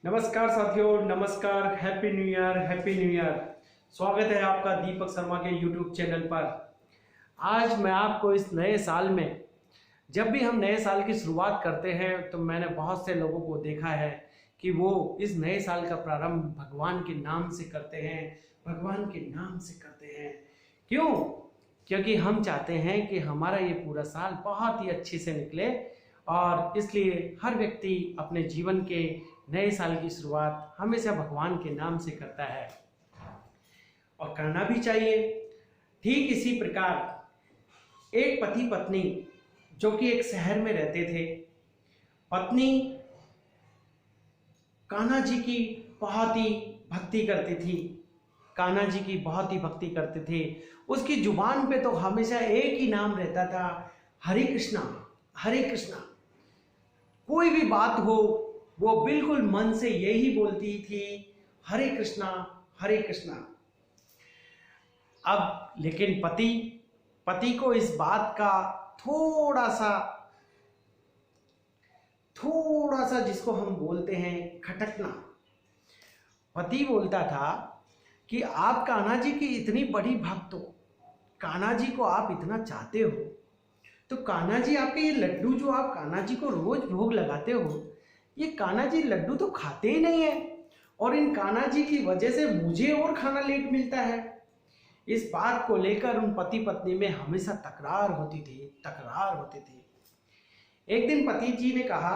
नमस्कार साथियों, नमस्कार। Happy new year, happy new year. स्वागत है आपका दीपक शर्मा के यूट्यूब चैनल पर। आज मैं आपको इस नए साल में, जब भी हम नए साल की शुरुआत करते हैं तो मैंने बहुत से लोगों को देखा है कि वो इस नए साल का प्रारंभ भगवान के नाम से करते हैं, भगवान के नाम से करते हैं। क्यों? क्योंकि हम चाहते हैं कि हमारा ये पूरा साल बहुत ही अच्छे से निकले और इसलिए हर व्यक्ति अपने जीवन के नए साल की शुरुआत हमेशा भगवान के नाम से करता है और करना भी चाहिए। ठीक इसी प्रकार एक पति पत्नी जो कि एक शहर में रहते थे, पत्नी कान्हा जी की बहुत ही भक्ति करती थी, कान्हा जी की बहुत ही भक्ति करते थे। उसकी जुबान पे तो हमेशा एक ही नाम रहता था, हरे कृष्णा, हरे कृष्णा। कोई भी बात हो वो बिल्कुल मन से यही बोलती थी, हरे कृष्णा, हरे कृष्णा। अब लेकिन पति को इस बात का थोड़ा सा जिसको हम बोलते हैं खटकना। पति बोलता था कि आप कान्हा जी की इतनी बड़ी भक्त हो, कान्हा जी को आप इतना चाहते हो, तो कान्हा जी आपके ये लड्डू जो आप कान्हा जी को रोज भोग लगाते हो, ये कान्हा जी लड्डू तो खाते ही नहीं है और इन कान्हा जी की वजह से मुझे और खाना लेट मिलता है। इस बात को लेकर उन पति पत्नी में हमेशा तकरार होती थी। एक दिन पति जी ने कहा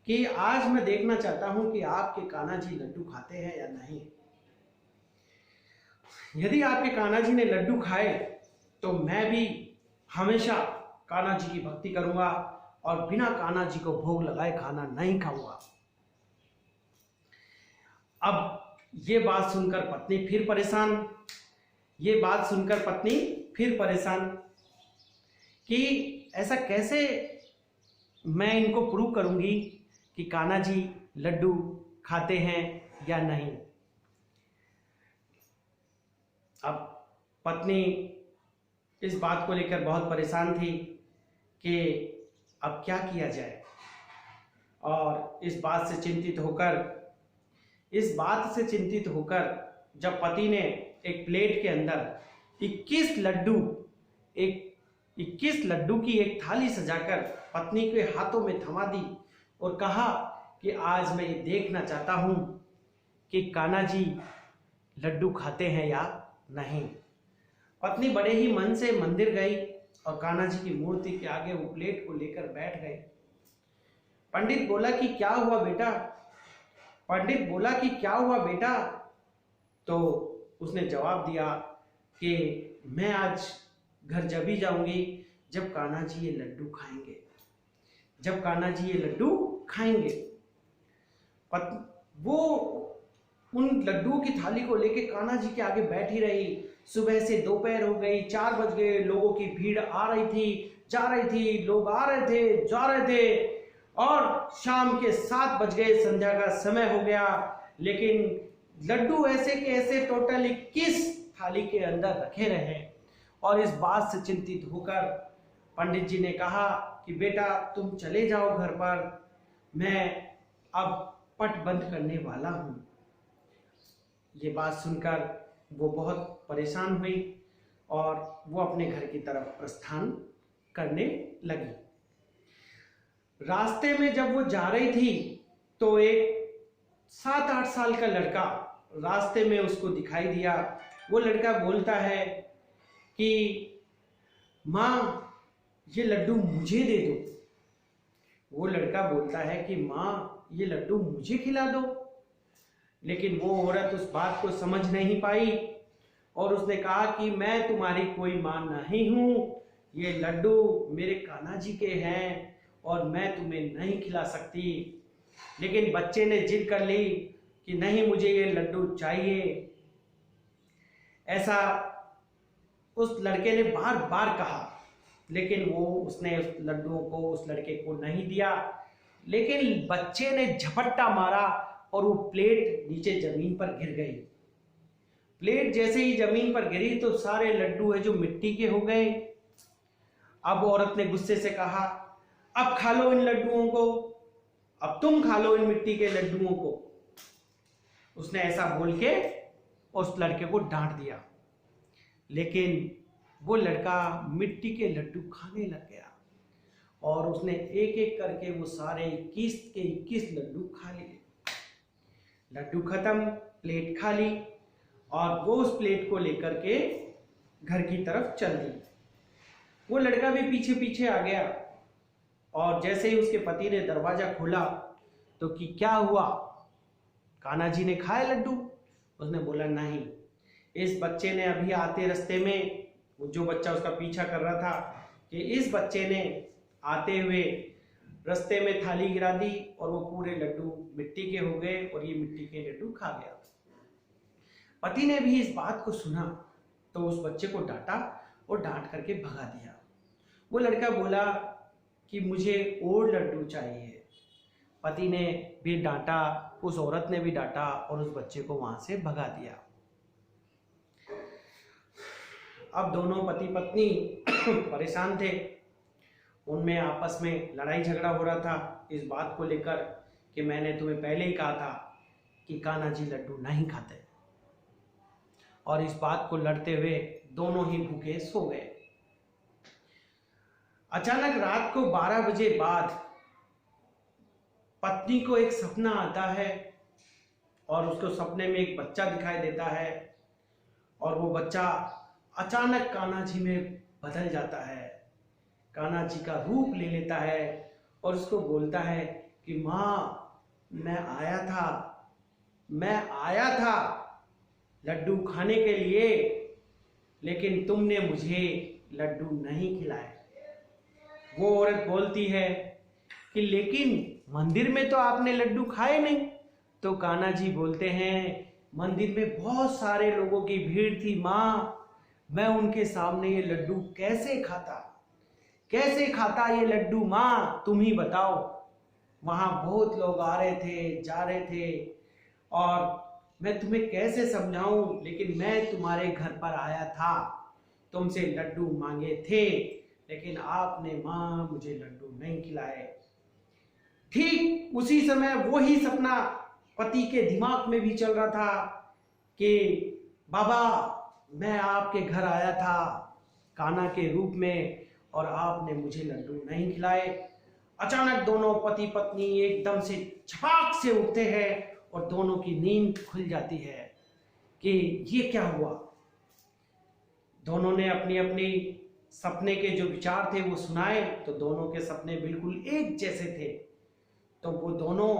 कि आज मैं देखना चाहता हूं कि आपके कान्हा जी लड्डू खाते हैं या नहीं। यदि आपके कान्हा जी ने लड्डू खाए तो मैं भी हमेशा कान्हा जी की भक्ति करूंगा और बिना कान्हा जी को भोग लगाए खाना नहीं खाऊंगा। अब ये बात सुनकर पत्नी फिर परेशान कि ऐसा कैसे मैं इनको प्रूव करूंगी कि कान्हा जी लड्डू खाते हैं या नहीं। अब पत्नी इस बात को लेकर बहुत परेशान थी कि अब क्या किया जाए, और इस बात से चिंतित होकर जब पति ने एक प्लेट के अंदर 21 लड्डू की एक थाली सजाकर पत्नी के हाथों में थमा दी और कहा कि आज मैं ये देखना चाहता हूं कि कान्हा जी लड्डू खाते हैं या नहीं। पत्नी बड़े ही मन से मंदिर गई और कान्हा जी की मूर्ति के आगे वो प्लेट को लेकर बैठ गए। पंडित बोला कि क्या हुआ बेटा? तो उसने जवाब दिया कि मैं आज घर जब ही जाऊंगी जब कान्हा जी ये लड्डू खाएंगे। वो उन लड्डुओं की थाली को लेके कान्हा जी के आगे बैठी रही। सुबह से दोपहर हो गई, 4 बज गए, लोगों की भीड़ आ रही थी, जा रही थी, लोग आ रहे थे, जा रहे थे और शाम के 7 बज गए, संध्या का समय हो गया। लेकिन लड्डू ऐसे के ऐसे टोटल 21 थाली के अंदर रखे रहे और इस बात से चिंतित होकर पंडित जी ने कहा कि बेटा तुम चले जाओ घर पर, मैं अब पट बंद करने वाला हूं। ये बात सुनकर वो बहुत परेशान हुई और वो अपने घर की तरफ प्रस्थान करने लगी। रास्ते में जब वो जा रही थी तो एक 7-8 साल का लड़का रास्ते में उसको दिखाई दिया। वो लड़का बोलता है कि माँ ये लड्डू मुझे दे दो। वो लड़का बोलता है कि माँ ये लड्डू मुझे खिला दो। लेकिन वो औरत उस बात को समझ नहीं पाई और उसने कहा कि मैं तुम्हारी कोई मां नहीं हूं, ये लड्डू मेरे कान्हा जी के हैं और मैं तुम्हें नहीं खिला सकती। लेकिन बच्चे ने जिद कर ली कि नहीं, मुझे ये लड्डू चाहिए। ऐसा उस लड़के ने बार बार कहा, लेकिन उसने उस लड्डुओं को उस लड़के को नहीं दिया। लेकिन बच्चे ने झपट्टा मारा और वो प्लेट नीचे जमीन पर गिर गई। प्लेट जैसे ही जमीन पर गिरी तो सारे लड्डू है जो मिट्टी के हो गए। अब औरत ने गुस्से से कहा, अब खा लो इन लड्डुओं को, अब तुम खा लो इन मिट्टी के लड्डुओं को। उसने ऐसा बोल के उस लड़के को डांट दिया। लेकिन वो लड़का मिट्टी के लड्डू खाने लग गया और उसने एक एक करके वो सारे 21 के 21 लड्डू खा लिए। लड्डू खत्म, प्लेट खाली, और वो उस प्लेट को लेकर के घर की तरफ चल दी। वो लड़का भी पीछे पीछे आ गया और जैसे ही उसके पति ने दरवाजा खोला तो कि क्या हुआ, कान्हा जी ने खाए लड्डू? उसने बोला नहीं, इस बच्चे ने अभी आते रास्ते में, जो बच्चा उसका पीछा कर रहा था, कि इस बच्चे ने आते हुए रास्ते में थाली गिरा दी और वो पूरे लड्डू मिट्टी के हो गए और ये मिट्टी के लड्डू खा गया। पति ने भी इस बात को सुना तो उस बच्चे को डांटा और डांट करके भगा दिया। वो लड़का बोला कि मुझे और लड्डू चाहिए। पति ने भी डांटा, उस औरत ने भी डांटा और उस बच्चे को वहां से भगा दिया। अब दोनों पति पत्नी परेशान थे, उनमें आपस में लड़ाई झगड़ा हो रहा था इस बात को लेकर कि मैंने तुम्हें पहले ही कहा था कि कान्हा जी लड्डू नहीं खाते, और इस बात को लड़ते हुए दोनों ही भूखे सो गए। अचानक रात को 12 बजे बाद पत्नी को एक सपना आता है और उसको सपने में एक बच्चा दिखाई देता है और वो बच्चा अचानक कान्हा जी में बदल जाता है, कान्हा जी का रूप ले लेता है और उसको बोलता है कि माँ मैं आया था लड्डू खाने के लिए, लेकिन तुमने मुझे लड्डू नहीं खिलाए। वो औरत बोलती है कि लेकिन मंदिर में तो आपने लड्डू खाए नहीं। तो कान्हा जी बोलते हैं मंदिर में बहुत सारे लोगों की भीड़ थी माँ, मैं उनके सामने ये लड्डू कैसे खाता ये लड्डू माँ, तुम ही बताओ। वहां बहुत लोग आ रहे थे जा रहे थे और मैं तुम्हें कैसे समझाऊं, लेकिन मैं तुम्हारे घर पर आया था, तुमसे लड्डू मांगे थे, लेकिन आपने माँ मुझे लड्डू नहीं खिलाए। ठीक उसी समय वही सपना पति के दिमाग में भी चल रहा था कि बाबा मैं आपके घर आया था कान्हा के रूप में और आपने मुझे लड्डू नहीं खिलाए। अचानक दोनों पति पत्नी एकदम से झपाक से उठते हैं और दोनों की नींद खुल जाती है कि ये क्या हुआ। दोनों ने अपनी अपनी सपने के जो विचार थे वो सुनाए तो दोनों के सपने बिल्कुल एक जैसे थे। तो वो दोनों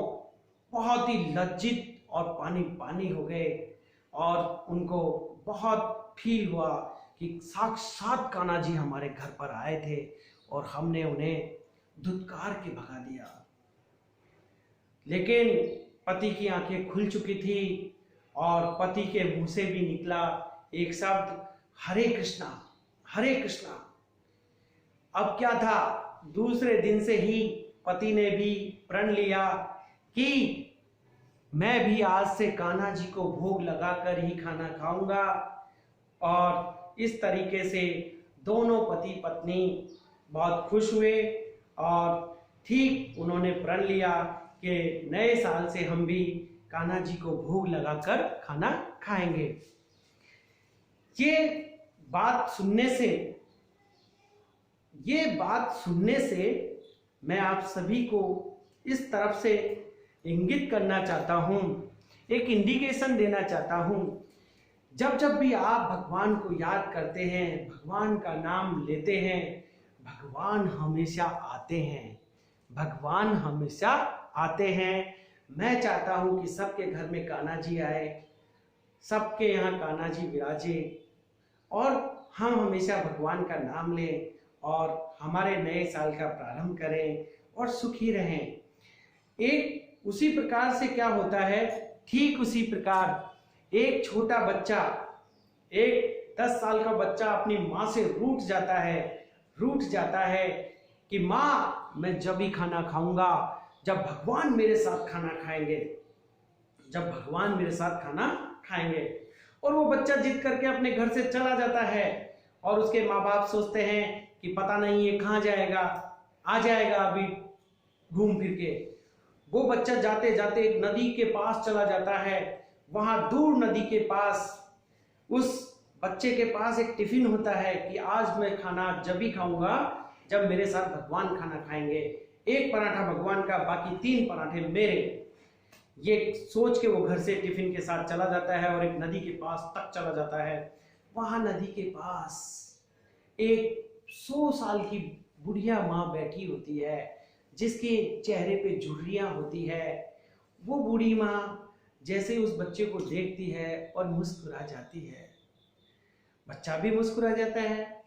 बहुत ही लज्जित और पानी पानी हो गए और उनको बहुत फील हुआ कि साक्षात कान्हा जी हमारे घर पर आए थे और हमने उन्हें धुतकार के भगा दिया। लेकिन पति की आंखें खुल चुकी थी और पति के मुंह से भी निकला एक शब्द, हरे कृष्णा हरे कृष्णा। अब क्या था, दूसरे दिन से ही पति ने भी प्रण लिया कि मैं भी आज से कान्हा जी को भोग लगाकर ही खाना खाऊंगा। और इस तरीके से दोनों पति पत्नी बहुत खुश हुए और ठीक उन्होंने प्रण लिया कि नए साल से हम भी कान्हा जी को भोग लगाकर खाना खाएंगे। ये बात सुनने से मैं आप सभी को इस तरफ से इंगित करना चाहता हूं, एक इंडिकेशन देना चाहता हूं। जब जब भी आप भगवान को याद करते हैं, भगवान का नाम लेते हैं, भगवान हमेशा आते हैं। मैं चाहता हूं कि सबके घर में कान्हा जी आए, सबके यहाँ कान्हा जी विराजे और हम हमेशा भगवान का नाम लें और हमारे नए साल का प्रारंभ करें और सुखी रहें। एक उसी प्रकार से क्या होता है, ठीक उसी प्रकार एक छोटा बच्चा, एक 10 साल का बच्चा अपनी माँ से रूठ जाता है कि माँ मैं जब ही खाना खाऊंगा जब भगवान मेरे साथ खाना खाएंगे। और वो बच्चा जिद करके अपने घर से चला जाता है और उसके माँ बाप सोचते हैं कि पता नहीं ये कहाँ जाएगा, आ जाएगा अभी घूम फिर के। वो बच्चा जाते जाते एक नदी के पास चला जाता है। वहां दूर नदी के पास उस बच्चे के पास एक टिफिन होता है कि आज मैं खाना जब भी खाऊंगा जब मेरे साथ भगवान खाना खाएंगे। एक पराठा भगवान का, बाकी 3 पराठे मेरे। ये सोच के वो घर से टिफिन के साथ चला जाता है और एक नदी के पास तक चला जाता है। वहां नदी के पास एक 100 साल की बुढ़िया माँ बैठी होती है जिसके चेहरे पे झुर्रियां होती है। वो बूढ़ी माँ जैसे उस बच्चे को देखती है और मुस्कुरा जाती है, बच्चा भी मुस्कुरा जाता है।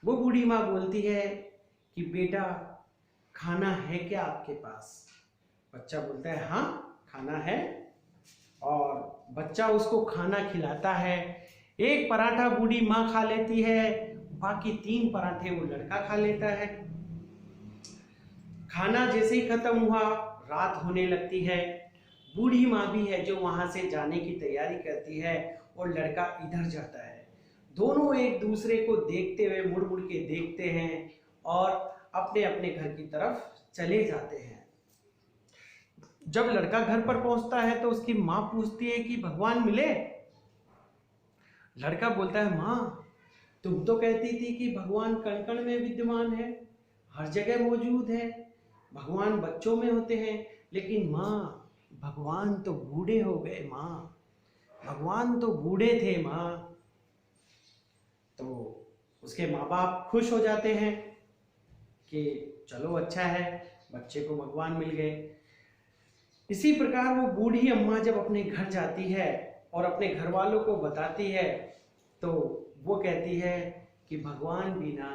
वो बूढ़ी माँ बोलती है कि बेटा खाना है क्या आपके पास? बच्चा बोलता है हाँ खाना है, और बच्चा उसको खाना खिलाता है। एक पराठा बूढ़ी माँ खा लेती है, बाकी 3 पराठे वो लड़का खा लेता है। खाना जैसे ही खत्म हुआ, रात होने लगती है। बूढ़ी माँ भी है जो वहां से जाने की तैयारी करती है और लड़का इधर जाता है। दोनों एक दूसरे को देखते हुए मुड़ मुड़ के देखते हैं और अपने अपने घर की तरफ चले जाते हैं। जब लड़का घर पर पहुंचता है तो उसकी माँ पूछती है कि भगवान मिले? लड़का बोलता है माँ तुम तो कहती थी कि भगवान कण कण में विद्यमान है, हर जगह मौजूद है, भगवान बच्चों में होते हैं। लेकिन माँ भगवान तो बूढ़े हो गए माँ, भगवान तो बूढ़े थे माँ। तो उसके माँ बाप खुश हो जाते हैं कि चलो अच्छा है, बच्चे को भगवान मिल गए। इसी प्रकार वो बूढ़ी अम्मा जब अपने घर जाती है और अपने घर वालों को बताती है तो वो कहती है कि भगवान भी ना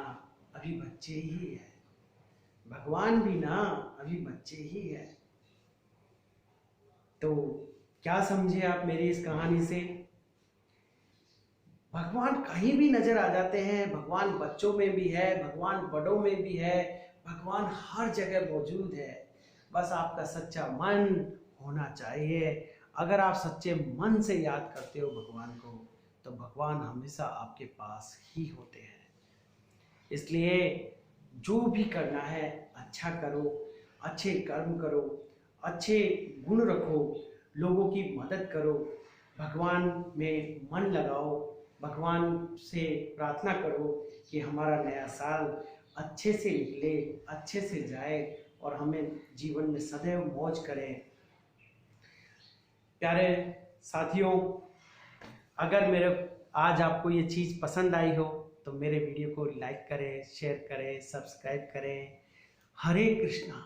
अभी बच्चे ही है, भगवान भी ना अभी बच्चे ही है। तो क्या समझे आप मेरी इस कहानी से? भगवान कहीं भी नजर आ जाते हैं, भगवान बच्चों में भी है, भगवान बड़ों में भी है, भगवान हर जगह मौजूद है। बस आपका सच्चा मन होना चाहिए। अगर आप सच्चे मन से याद करते हो भगवान को तो भगवान हमेशा आपके पास ही होते हैं। इसलिए जो भी करना है अच्छा करो, अच्छे कर्म करो, अच्छे गुण रखो, लोगों की मदद करो, भगवान में मन लगाओ, भगवान से प्रार्थना करो कि हमारा नया साल अच्छे से निकले, अच्छे से जाए और हमें जीवन में सदैव मौज करें। प्यारे साथियों, अगर मेरे आज आपको ये चीज़ पसंद आई हो तो मेरे वीडियो को लाइक करें, शेयर करें, सब्सक्राइब करें। हरे कृष्णा।